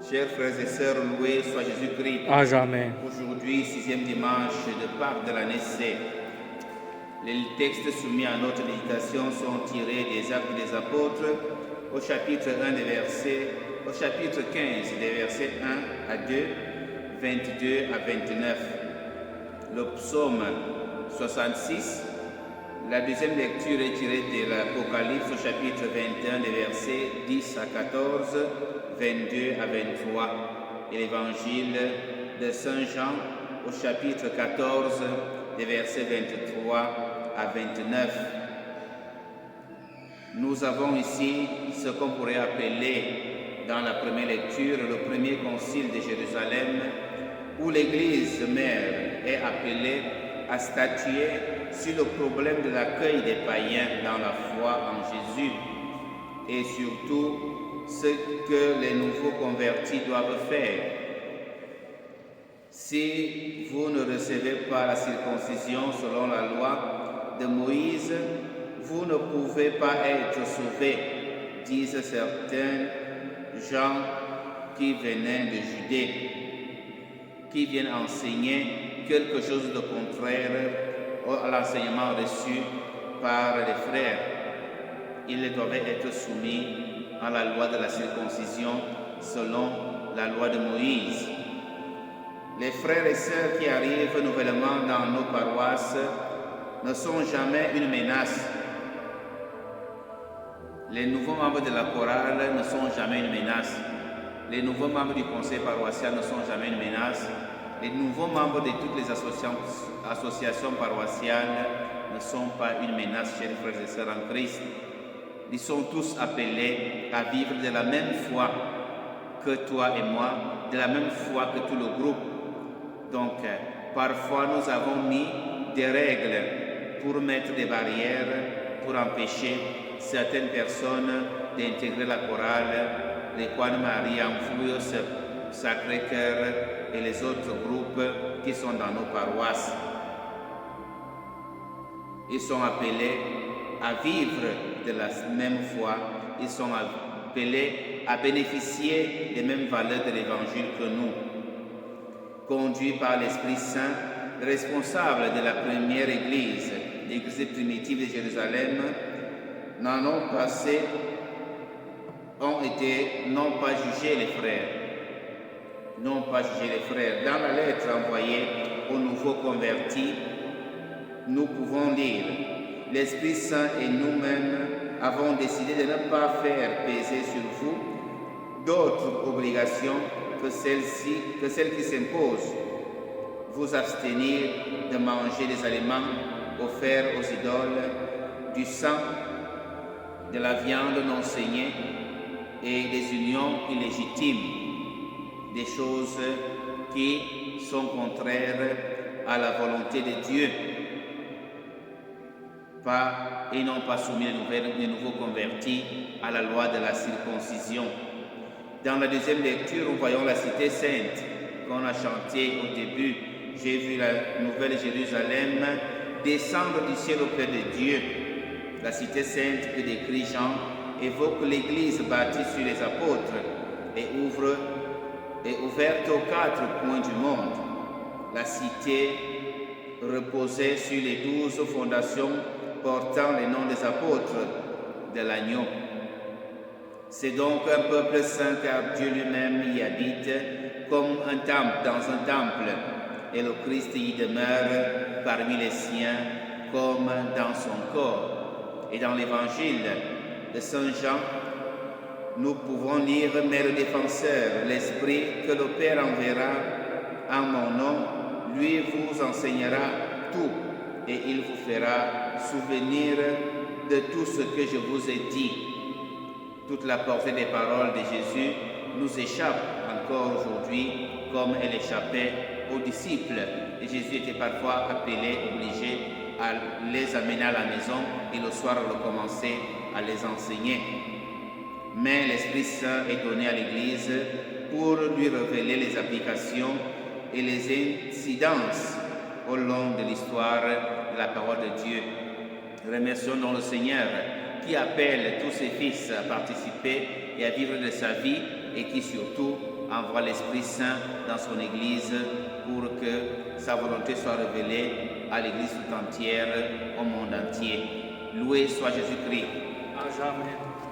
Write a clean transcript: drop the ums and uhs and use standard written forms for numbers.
Chers frères et sœurs, loué soit Jésus-Christ. À jamais. Aujourd'hui, 6e dimanche de Pâques de l'année C. Les textes soumis à notre méditation sont tirés des Actes des Apôtres au chapitre 1 des versets, au chapitre 15 des versets 1 à 2, 22 à 29. Le psaume 66. La deuxième lecture est tirée de l'Apocalypse au chapitre 21 des versets 10 à 14, 22 à 23. Et l'évangile de Saint Jean au chapitre 14 des versets 23 à 29. Nous avons ici ce qu'on pourrait appeler dans la première lecture le premier concile de Jérusalem, où l'Église mère est appelée à statuer sur le problème de l'accueil des païens dans la foi en Jésus et surtout ce que les nouveaux convertis doivent faire. Si vous ne recevez pas la circoncision selon la loi de Moïse, vous ne pouvez pas être sauvés, disent certains gens qui venaient de Judée, qui viennent enseigner quelque chose de contraire à l'enseignement reçu par les frères. Ils doivent être soumis à la loi de la circoncision selon la loi de Moïse. Les frères et sœurs qui arrivent nouvellement dans nos paroisses ne sont jamais une menace. Les nouveaux membres de la chorale ne sont jamais une menace. Les nouveaux membres du conseil paroissial ne sont jamais une menace. Les nouveaux membres de toutes les associations paroissiales ne sont pas une menace, chers frères et sœurs en Christ. Ils sont tous appelés à vivre de la même foi que toi et moi, de la même foi que tout le groupe. Donc, parfois, nous avons mis des règles pour mettre des barrières, pour empêcher certaines personnes d'intégrer la chorale, les Croix de Marie, Enfouillos, Sacré-Cœur et les autres groupes qui sont dans nos paroisses. Ils sont appelés à vivre de la même foi, ils sont appelés à bénéficier des mêmes valeurs de l'Évangile que nous. Conduits par l'Esprit Saint, responsables de la première Église, l'Église primitive de Jérusalem, n'ont pas jugé les frères. N'ont pas jugé les frères. Dans la lettre envoyée aux nouveaux convertis, nous pouvons lire: l'Esprit Saint et nous-mêmes avons décidé de ne pas faire peser sur vous d'autres obligations que celles qui s'imposent. Vous abstenir de manger des aliments offerts aux idoles, du sang, de la viande non saignée et des unions illégitimes, des choses qui sont contraires à la volonté de Dieu. Et n'ont pas soumis les nouveaux convertis à la loi de la circoncision. Dans la deuxième lecture, nous voyons la cité sainte qu'on a chantée au début. J'ai vu la nouvelle Jérusalem descendre du ciel auprès de Dieu. La cité sainte que décrit Jean évoque l'Église bâtie sur les apôtres et ouverte aux 4 coins du monde. La cité reposait sur les 12 fondations portant les noms des apôtres de l'agneau. C'est donc un peuple saint car Dieu lui-même y habite comme un temple dans un temple, et le Christ y demeure parmi les siens comme dans son corps. Et dans l'évangile de Saint Jean, nous pouvons lire: mais le défenseur, l'Esprit que le Père enverra en mon nom, lui vous enseignera tout, et il vous fera souvenir de tout ce que je vous ai dit. Toute la portée des paroles de Jésus nous échappe encore aujourd'hui comme elle échappait aux disciples. Et Jésus était parfois obligé à les amener à la maison et le soir recommencer à les enseigner. Mais l'Esprit Saint est donné à l'Église pour lui révéler les applications et les incidences au long de l'histoire de la parole de Dieu. Remercions donc le Seigneur qui appelle tous ses fils à participer et à vivre de sa vie et qui surtout envoie l'Esprit Saint dans son Église pour que sa volonté soit révélée à l'Église tout entière, au monde entier. Loué soit Jésus-Christ. Amen.